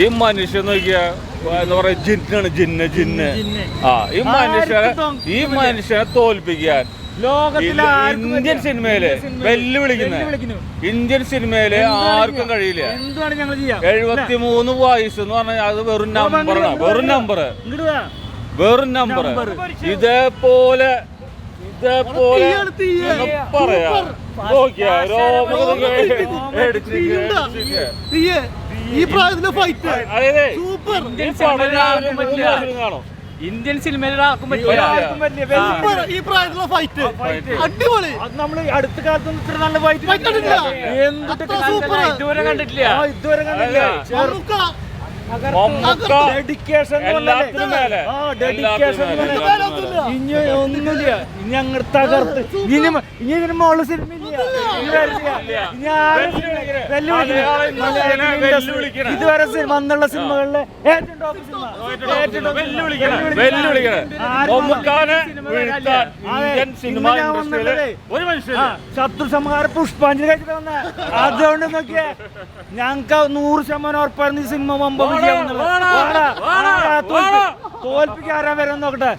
ഈ മനുഷ്യൻ നോക്കിയാ എന്താ പറയാ ജിന്നാണ് ജിന്ന് ഈ മനുഷ്യനെ തോൽപ്പിക്കാൻ ഇന്ത്യൻ സിനിമയില് ഇന്ത്യൻ സിനിമയില് ആർക്കും കഴിയില്ല. 73 വയസ്സ് എന്ന് പറഞ്ഞാൽ അത് വെറും നമ്പർ ഇതേപോലെ പറയാ നോക്കിയാ ഇന്ത്യൻ സിനിമയിൽ ഈ പ്രായത്തിലുള്ള ഫൈറ്റ് അടിപൊളി. നമ്മള് അടുത്ത കാലത്തൊന്നും ഇത്ര നല്ല ഫൈറ്റ് ഇതുവരെ കണ്ടിട്ടില്ല. ഡെഡിക്കേഷൻ ഇനി ഒന്നുമില്ല. ഇനി അങ്ങ് തകർത്ത് ഇനി ഇതിന് മോള് സിനിമ ഇതുവരെ വന്നുള്ള സിനിമകളിലെ ശത്രു സംഹാര പുഷ്പാഞ്ജലി കഴിച്ചിട്ട് വന്ന അതുകൊണ്ട് നോക്കിയേ ഞങ്ങക്ക് 100% ഉറപ്പായിരുന്നു ഈ സിനിമ തോൽപ്പിക്കാരാൻ വരാൻ നോക്കട്ടെ.